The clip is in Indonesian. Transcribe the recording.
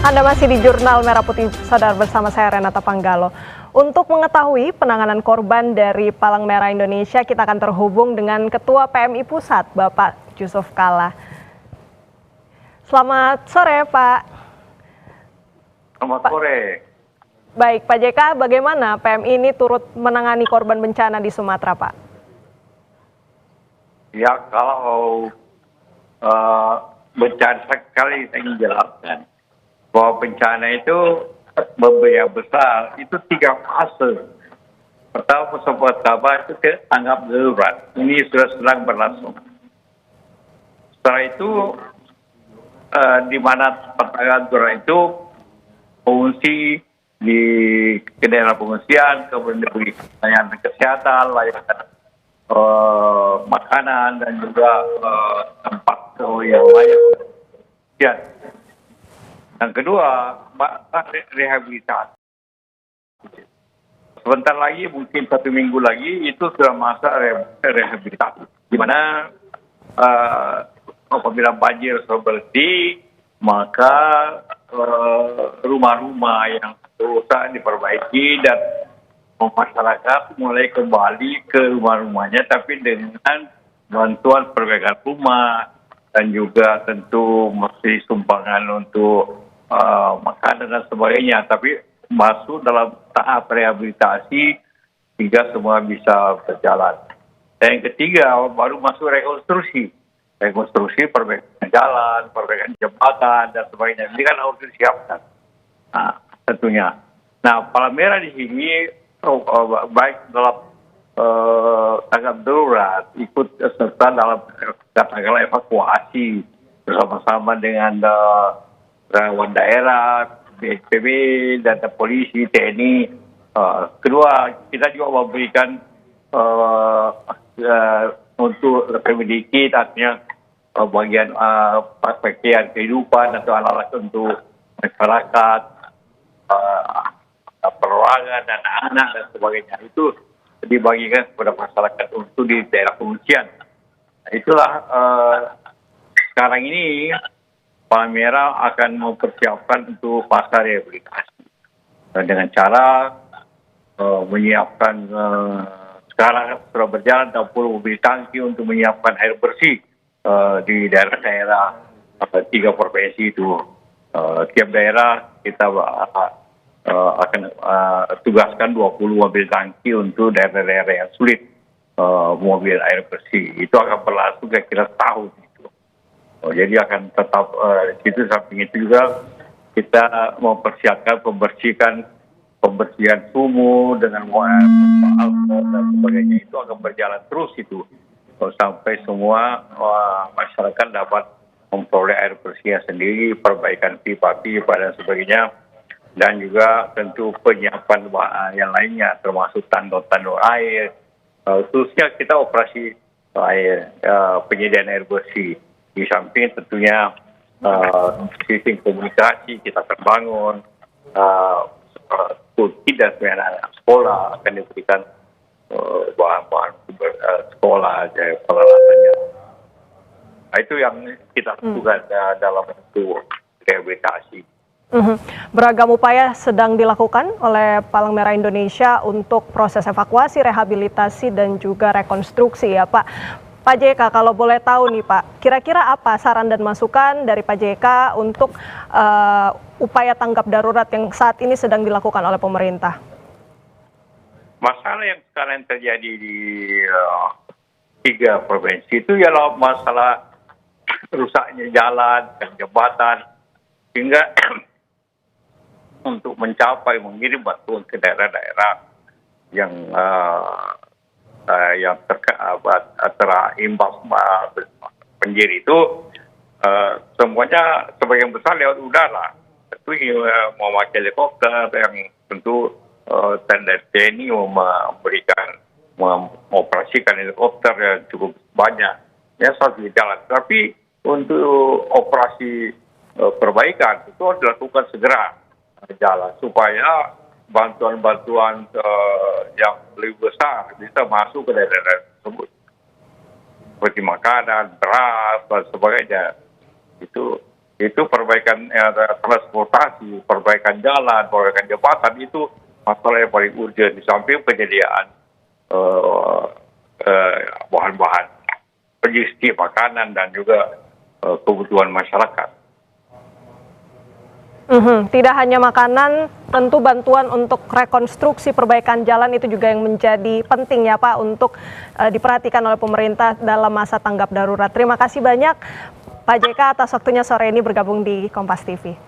Anda masih di Jurnal Merah Putih Sadar bersama saya Renata Panggalo. Untuk mengetahui penanganan korban dari Palang Merah Indonesia, kita akan terhubung dengan Ketua PMI Pusat, Bapak Jusuf Kalla. Selamat sore, Pak. Selamat sore. Baik, Pak JK, bagaimana PMI ini turut menangani korban bencana di Sumatera, Pak? Ya, kalau bencana sekali saya ingin jelaskan bahwa bencana itu berbeda besar, itu 3 fase. Pertama itu tanggap darurat, ini sudah sedang berlangsung. Setelah itu di mana tanggap darurat itu pengungsi di daerah pengungsian, kemudian diberi layanan kesehatan, layanan makanan dan juga tempat yang layak. Ya. Yang kedua, rehabilitasi. Sebentar lagi, mungkin 1 minggu lagi, itu sudah masa rehabilitasi. Di mana apabila banjir seperti, maka rumah-rumah yang rusak diperbaiki dan masyarakat mulai kembali ke rumah-rumahnya, tapi dengan bantuan perbaikan rumah dan juga tentu mesti sumbangan untuk makanan dan sebagainya. Tapi masuk dalam tahap rehabilitasi hingga semua bisa berjalan. Dan yang ketiga baru masuk rekonstruksi, perbaikan jalan, perbaikan jembatan dan sebagainya. Ini kan harus disiapkan. Nah, tentunya. Nah, Palang Merah di sini baik dalam tanggap darurat, ikut serta dalam katakanlah evakuasi bersama-sama dengan relawan daerah, BNPB, dan polisi, TNI. Kedua, kita juga memberikan untuk lebih sedikit, artinya bagian pakaian kehidupan atau alat-alat untuk masyarakat, perorangan dan anak dan sebagainya, itu dibagikan kepada masyarakat untuk di daerah pengungsian. Itulah sekarang ini Palang Merah akan mempersiapkan untuk masa rehabilitasi dengan cara menyiapkan sekarang sudah berjalan 60 mobil tangki untuk menyiapkan air bersih di daerah-daerah 3 provinsi itu. Tiap daerah kita akan tugaskan 20 mobil tangki untuk daerah-daerah yang sulit mobil air bersih. Itu akan berlangsung kira-kira tahun itu. Jadi akan tetap itu, samping itu juga kita mempersiapkan pembersihan sumur dengan alkohol dan sebagainya, itu akan berjalan terus itu sampai semua masyarakat dapat memperoleh air bersih sendiri, perbaikan pipa-pipa dan sebagainya. Dan juga tentu penyiapan yang lainnya, termasuk tandon-tandon air. Khususnya kita operasi air, penyediaan air bersih. Di samping tentunya sistem komunikasi kita akan bangun, tidak semua sekolah akan diberikan bahan-bahan sekolah, peralatannya. Nah, itu yang kita lakukan dalam bentuk rehabilitasi. Beragam upaya sedang dilakukan oleh Palang Merah Indonesia untuk proses evakuasi, rehabilitasi, dan juga rekonstruksi ya Pak. Pak JK, kalau boleh tahu nih Pak, kira-kira apa saran dan masukan dari Pak JK untuk upaya tanggap darurat yang saat ini sedang dilakukan oleh pemerintah? Masalah yang sekarang terjadi di 3 provinsi itu ialah masalah rusaknya jalan dan jembatan, sehingga untuk mencapai mengirim bantuan ke daerah-daerah yang terimbas banjir itu semuanya sebagian besar lewat udara. Tentu memakai helikopter yang tentu tanda TNI mengoperasikan helikopter yang cukup banyak. Ya, satu jalan. Tapi untuk operasi perbaikan itu harus dilakukan segera jalan supaya bantuan-bantuan yang lebih besar bisa masuk ke daerah tersebut, seperti makanan, beras dan sebagainya. Itu itu perbaikan transportasi, perbaikan jalan, perbaikan jembatan itu masalah yang paling urgent di samping penyediaan bahan-bahan logistik, makanan dan juga kebutuhan masyarakat. Tidak hanya makanan, tentu bantuan untuk rekonstruksi perbaikan jalan itu juga yang menjadi penting ya Pak untuk diperhatikan oleh pemerintah dalam masa tanggap darurat. Terima kasih banyak Pak JK atas waktunya sore ini bergabung di Kompas TV.